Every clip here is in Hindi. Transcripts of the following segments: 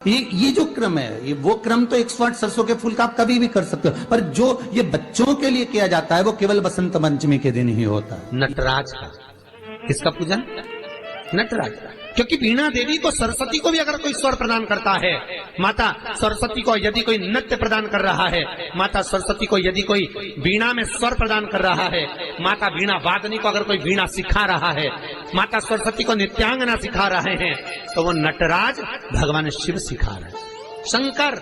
ये जो क्रम है, ये वो क्रम तो 108 सरसों के फूल का आप कभी भी कर सकते हो, पर जो ये बच्चों के लिए किया जाता है वो केवल बसंत पंचमी के दिन ही होता है। नटराज का, किसका पूजन? नटराज का। क्योंकि वीणा देवी को, सरस्वती को भी अगर कोई स्वर प्रदान करता है, माता सरस्वती को यदि कोई नृत्य प्रदान कर रहा है, माता सरस्वती को यदि कोई वीणा में स्वर प्रदान कर रहा है, माता वीणा वादनी को अगर कोई वीणा सिखा रहा है, माता सरस्वती को नृत्यांगना सिखा रहे हैं, तो वो नटराज भगवान शिव सिखा रहे हैं। शंकर,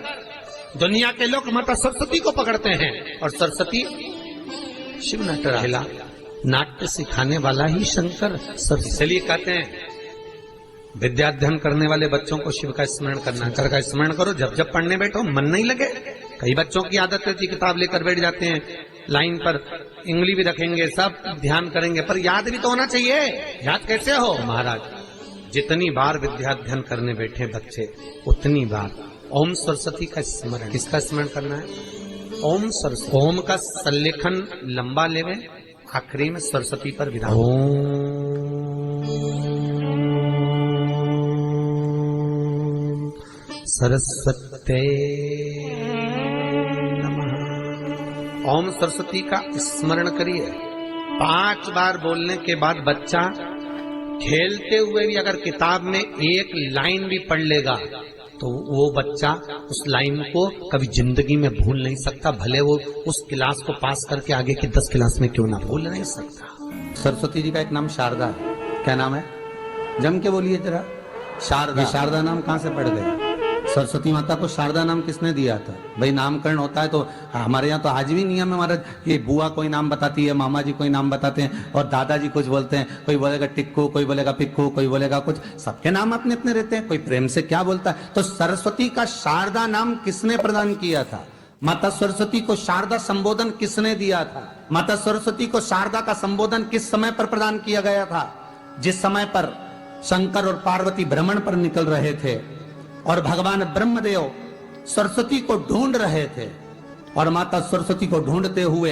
दुनिया के लोग माता सरस्वती को पकड़ते हैं और सरस्वती शिव नटराज। नाट्य सिखाने वाला ही शंकर। इसलिए कहते हैं विद्याध्ययन करने वाले बच्चों को शिव का स्मरण करना, शंकर का स्मरण करो। जब जब पढ़ने बैठो मन नहीं लगे। कई बच्चों की आदत होती है किताब लेकर बैठ जाते हैं, लाइन पर इंगली भी रखेंगे, सब ध्यान करेंगे, पर याद भी तो होना चाहिए। याद कैसे हो महाराज? जितनी बार विद्याध्ययन करने बैठे बच्चे उतनी बार ओम सरस्वती का स्मरण। किसका स्मरण करना है? ओम सरस्वती। ओम का सल्लेखन लंबा लेवे, आखिरी में सरस्वती पर विराम। सरस्वते नमः। ओम सरस्वती का स्मरण करिए। 5 बार बोलने के बाद बच्चा खेलते हुए भी अगर किताब में एक लाइन भी पढ़ लेगा तो वो बच्चा उस लाइन को कभी जिंदगी में भूल नहीं सकता, भले वो उस क्लास को पास करके आगे की 10 क्लास में क्यों ना भूल नहीं सकता। सरस्वती जी का एक नाम शारदा है। क्या नाम है? जम के बोलिए जरा। शारदा। शारदा नाम कहाँ से पड़ गए? सरस्वती माता को शारदा नाम किसने दिया था? भाई नामकरण होता है तो हमारे यहाँ तो आज भी नियम है हमारा, ये बुआ कोई नाम बताती है, मामा जी कोई नाम बताते हैं और दादाजी कुछ बोलते हैं। कोई बोलेगा टिक्कू, कोई बोलेगा पिक्कू, कोई बोलेगा कुछ, सबके नाम अपने अपने रहते हैं, कोई प्रेम से क्या बोलता है। तो सरस्वती का शारदा नाम किसने प्रदान किया था? माता सरस्वती को शारदा संबोधन किसने दिया था? माता सरस्वती को शारदा का संबोधन किस समय पर प्रदान किया गया था? जिस समय पर शंकर और पार्वती भ्रमण पर निकल रहे थे और भगवान ब्रह्मदेव सरस्वती को ढूंढ रहे थे, और माता सरस्वती को ढूंढते हुए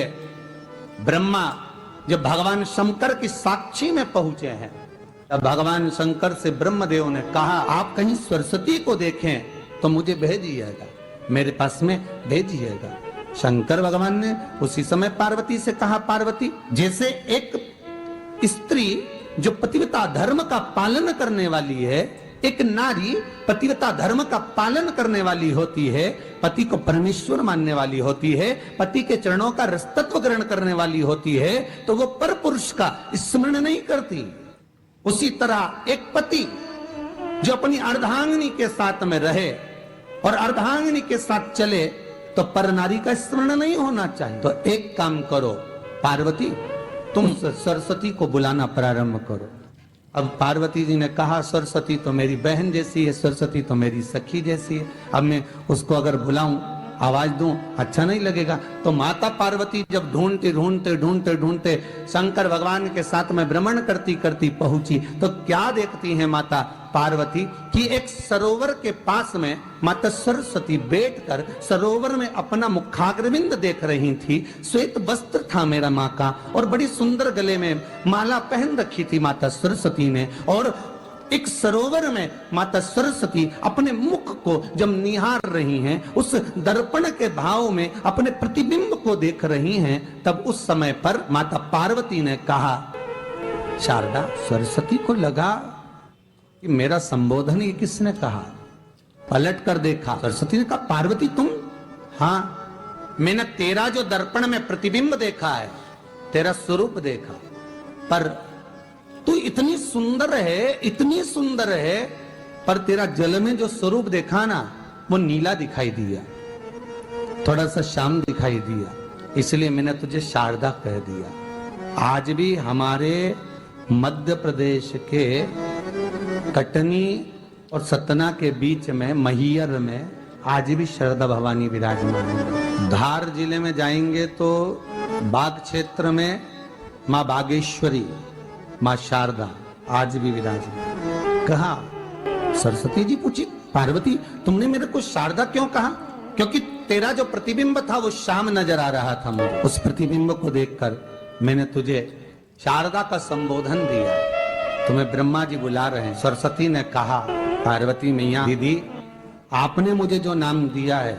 ब्रह्मा जब भगवान शंकर की साक्षी में पहुंचे हैं, तब भगवान शंकर से ब्रह्मदेव ने कहा आप कहीं सरस्वती को देखें तो मुझे भेजिएगा, मेरे पास में भेजिएगा। शंकर भगवान ने उसी समय पार्वती से कहा, पार्वती, जैसे एक स्त्री जो पतिव्रता धर्म का पालन करने वाली है, एक नारी पतिव्रता धर्म का पालन करने वाली होती है, पति को परमेश्वर मानने वाली होती है, पति के चरणों का रसतत्व ग्रहण करने वाली होती है, तो वो पर पुरुष का स्मरण नहीं करती। उसी तरह एक पति जो अपनी अर्धांगिनी के साथ में रहे और अर्धांगिनी के साथ चले तो पर नारी का स्मरण नहीं होना चाहिए। तो एक काम करो पार्वती, तुम सरस्वती को बुलाना प्रारंभ करो। अब पार्वती जी ने कहा सरस्वती तो मेरी बहन जैसी है, सरस्वती तो मेरी सखी जैसी है, अब मैं उसको अगर बुलाऊं, आवाज दूं, अच्छा नहीं लगेगा। तो माता पार्वती जब ढूंढते ढूंढते ढूंढते ढूंढते शंकर भगवान के साथ में भ्रमण करती करती पहुंची, तो क्या देखती है माता पार्वती कि एक सरोवर के पास में माता सरस्वती बैठकर सरोवर में अपना मुखाग्रविंद देख रही थी। श्वेत वस्त्र था मेरा माँ का और बड़ी सुंदर गले में माला पहन रखी थी माता सरस्वती ने, और एक सरोवर में माता सरस्वती अपने मुख को जब निहार रही हैं, उस दर्पण के भाव में अपने प्रतिबिंब को देख रही हैं, तब उस समय पर माता पार्वती ने कहा, शारदा, सरस्वती को लगा कि मेरा संबोधन ये किसने कहा। पलट कर देखा, सरस्वती ने कहा, पार्वती तुम? हाँ, मैंने तेरा जो दर्पण में प्रतिबिंब देखा है, तेरा स्वरूप देखा, पर तू इतनी सुंदर है, इतनी सुंदर है, पर तेरा जल में जो स्वरूप देखा ना वो नीला दिखाई दिया, थोड़ा सा श्याम दिखाई दिया, इसलिए मैंने तुझे शारदा कह दिया। आज भी हमारे मध्य प्रदेश के कटनी और सतना के बीच में मैहर में आज भी शारदा भवानी विराजमान है। धार जिले में जाएंगे तो बाग क्षेत्र में माँ बागेश्वरी, माँ शारदा आज भी विराजमान। कहा, सरस्वती जी पूछी, पार्वती तुमने मेरे को शारदा क्यों कहा? क्योंकि तेरा जो प्रतिबिंब था वो श्याम नजर आ रहा था मुझे, उस प्रतिबिंब को देखकर मैंने तुझे शारदा का संबोधन दिया। तुम्हें ब्रह्मा जी बुला रहे हैं। सरस्वती ने कहा, पार्वती मैया दीदी आपने मुझे जो नाम दिया है,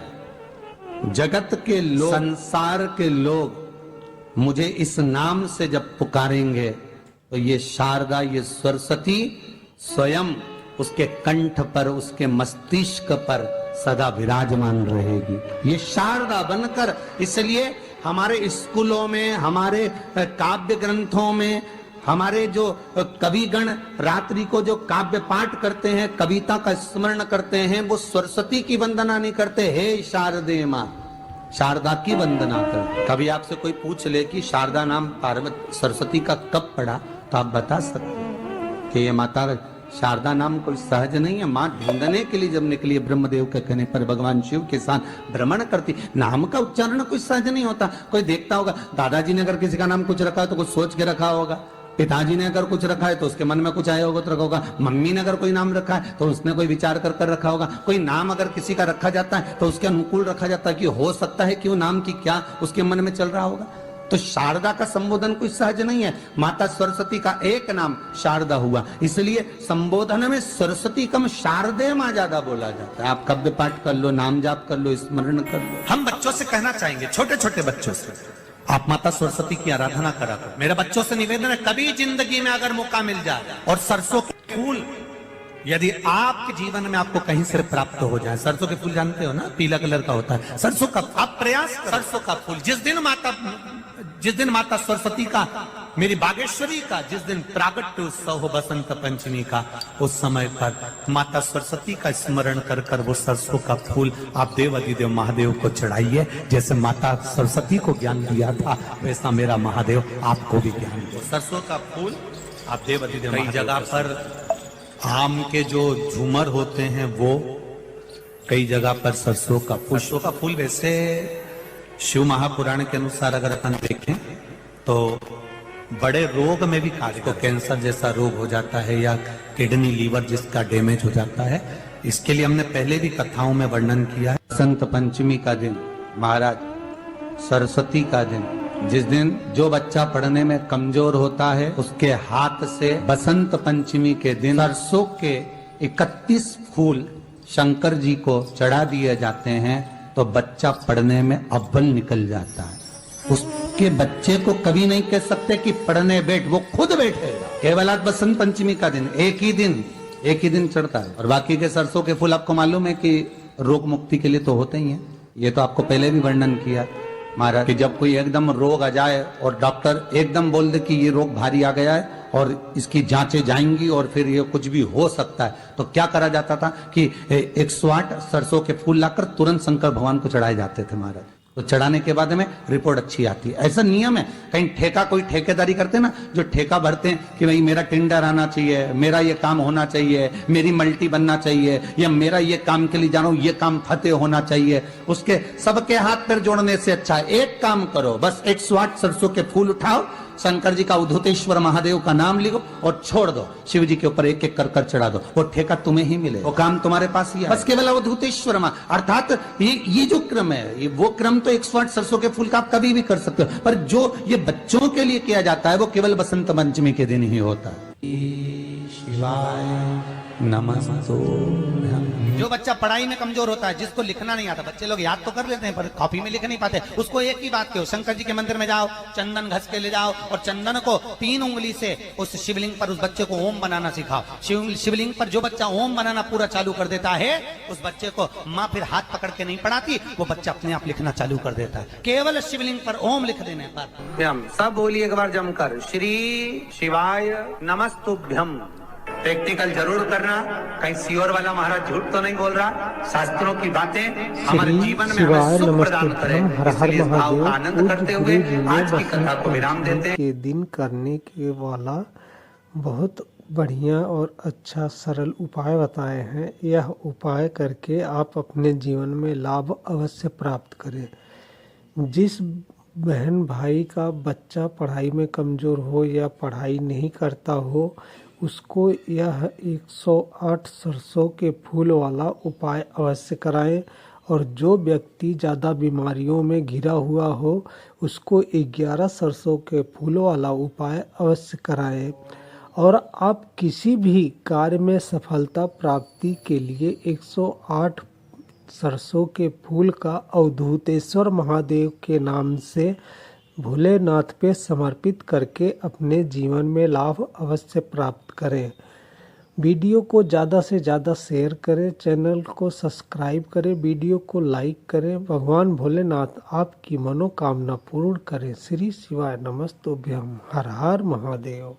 जगत के लोग, संसार के लोग मुझे इस नाम से जब पुकारेंगे तो ये शारदा, ये सरस्वती स्वयं उसके कंठ पर, उसके मस्तिष्क पर सदा विराजमान रहेगी, ये शारदा बनकर। इसलिए हमारे स्कूलों में, हमारे काव्य ग्रंथों में, हमारे जो कविगण रात्रि को जो काव्य पाठ करते हैं, कविता का स्मरण करते हैं, वो सरस्वती की वंदना नहीं करते, हे शारदे माँ, शारदा की वंदना कर। कभी आपसे कोई पूछ ले कि शारदा नाम पार्वती सरस्वती का कब पड़ा, तो आप बता सकते हैं कि ये माता शारदा नाम कोई सहज नहीं है। माँ ढूंढने के लिए जब निकली ब्रह्मदेव के कहने पर भगवान शिव के साथ भ्रमण करती, नाम का उच्चारण कोई सहज नहीं होता। कोई देखता होगा, दादाजी ने अगर किसी का नाम कुछ रखा है तो कुछ सोच के रखा होगा, पिताजी ने अगर कुछ रखा है तो उसके मन में कुछ आया होगा तो रखा होगा, मम्मी ने अगर कोई नाम रखा है तो उसने कोई विचार कर कर रखा होगा। कोई नाम अगर किसी का रखा जाता है तो उसके अनुकूल रखा जाता है कि हो सकता है कि वो नाम की क्या उसके मन में चल रहा होगा। तो शारदा का संबोधन कोई सहज नहीं है। माता सरस्वती का एक नाम शारदा हुआ, इसलिए संबोधन में सरस्वती कम शारदे माँ ज्यादा बोला जाता है। आप काव्य पाठ कर लो, नाम जाप कर लो, स्मरण कर लो। हम बच्चों से कहना चाहेंगे, छोटे छोटे बच्चों से, आप माता सरस्वती की आराधना करा करो। मेरे बच्चों से निवेदन है, कभी जिंदगी में अगर मौका मिल जाए और सरसों के फूल यदि आपके जीवन में आपको कहीं से प्राप्त हो जाए, सरसों के फूल जानते हो ना, पीला कलर का होता है सरसों का, आप प्रयास करो। सरसों का फूल जिस दिन माता सरस्वती का, मेरी बागेश्वरी का जिस दिन प्रागट्य उत्सव हो बसंत पंचमी का, उस समय पर माता सरस्वती का स्मरण कर कर वो सरसों का फूल आप देव अधिदेव महादेव को चढ़ाइए। जैसे माता सरस्वती को ज्ञान दिया था, वैसा मेरा महादेव आपको भी ज्ञान दे। सरसों का फूल आप देव अधिदेव। कई जगह पर आम के जो झूमर होते हैं वो, कई जगह पर सरसों का फूल वैसे शिव महापुराण के अनुसार अगर अपन देखें तो बड़े रोग में भी कार्य, को कैंसर जैसा रोग हो जाता है या किडनी लीवर जिसका डैमेज हो जाता है, इसके लिए हमने पहले भी कथाओं में वर्णन किया है। बसंत पंचमी का दिन, महाराज सरस्वती का दिन, जिस दिन जो बच्चा पढ़ने में कमजोर होता है उसके हाथ से बसंत पंचमी के दिन सरसों के 31 फूल शंकर जी को चढ़ा दिए जाते हैं तो बच्चा पढ़ने में अव्वल निकल जाता है। उसके बच्चे को कभी नहीं कह सकते कि पढ़ने बैठ, वो खुद बैठेगा। केवल आज बसंत पंचमी का दिन, एक ही दिन चढ़ता है। और बाकी के सरसों के फूल आपको मालूम है कि रोग मुक्ति के लिए तो होते ही हैं। ये तो आपको पहले भी वर्णन किया महाराज कि जब कोई एकदम रोग आ जाए और डॉक्टर एकदम बोल दे कि ये रोग भारी आ गया है और इसकी जांचें जाएंगी और फिर ये कुछ भी हो सकता है, तो क्या करा जाता था कि 108 सरसों के फूल लाकर तुरंत शंकर भगवान को चढ़ाए जाते थे महाराज। तो चढ़ाने के बाद में रिपोर्ट अच्छी आती है। ऐसा नियम है। कहीं ठेका, कोई ठेकेदारी करते हैं ना, जो ठेका भरते हैं कि भाई मेरा टेंडर आना चाहिए, मेरा ये काम होना चाहिए, मेरी मल्टी बनना चाहिए, या मेरा ये काम के लिए जा रहा हूं, ये काम फतेह होना चाहिए, उसके सबके हाथ पैर जोड़ने से अच्छा है एक काम करो, बस 108 सरसों के फूल उठाओ, शंकर जी का उद्धतेश्वर महादेव का नाम लिखो और छोड़ दो, शिव जी के ऊपर एक एक कर कर चढ़ा दो, वो ठेका तुम्हें ही मिले, वो काम तुम्हारे पास ही है। बस केवल उद्धतेश्वर मां, अर्थात ये जो क्रम है, ये वो क्रम तो 108 सरसों के फूल का आप कभी भी कर सकते हो, पर जो ये बच्चों के लिए किया जाता है वो केवल बसंत पंचमी के दिन ही होता है। शिवाय नमस्तुभ्यं। जो बच्चा पढ़ाई में कमजोर होता है, जिसको लिखना नहीं आता, बच्चे लोग याद तो कर लेते हैं पर कॉपी में लिख नहीं पाते, उसको एक ही बात कहो, शंकर जी के मंदिर में जाओ, चंदन घस के ले जाओ और चंदन को 3 उंगली से उस शिवलिंग पर उस बच्चे को ओम बनाना सिखाओ। शिवलिंग पर जो बच्चा ओम बनाना पूरा चालू कर देता है, उस बच्चे को माँ फिर हाथ पकड़ के नहीं पढ़ाती, वो बच्चा अपने आप लिखना चालू कर देता है केवल शिवलिंग पर ओम लिख देने पर। सब बोलिए एक बार जमकर, श्री शिवाय नमस्तुभ्यम। प्रैक्टिकल जरूर करना, कहीं सियोर वाला महाराज झूठ तो नहीं बोल रहा। शास्त्रों की बातें हमारे जीवन में हमें सुख प्रदान करें, इसलिए इस भाव का आनंद करते हुए आज की कथा को विराम देते हैं। के दिन करने के वाला बहुत बढ़िया और अच्छा सरल उपाय बताए हैं। यह उपाय करके आप अपने जीवन में लाभ अवश्य प्राप्त करें। जिस बहन भाई का बच्चा पढ़ाई में कमजोर हो या पढ़ाई नहीं करता हो, उसको यह 108 सरसों के फूल वाला उपाय अवश्य कराएं। और जो व्यक्ति ज़्यादा बीमारियों में घिरा हुआ हो, उसको 11 सरसों के फूल वाला उपाय अवश्य कराएं। और आप किसी भी कार्य में सफलता प्राप्ति के लिए 108 सरसों के फूल का अवधूतेश्वर महादेव के नाम से भोलेनाथ पे समर्पित करके अपने जीवन में लाभ अवश्य प्राप्त करें। वीडियो को ज़्यादा से ज़्यादा शेयर करें, चैनल को सब्सक्राइब करें, वीडियो को लाइक करें। भगवान भोलेनाथ आपकी मनोकामना पूर्ण करें। श्री शिवाय नमस्तुभ्यम। हर हर महादेव।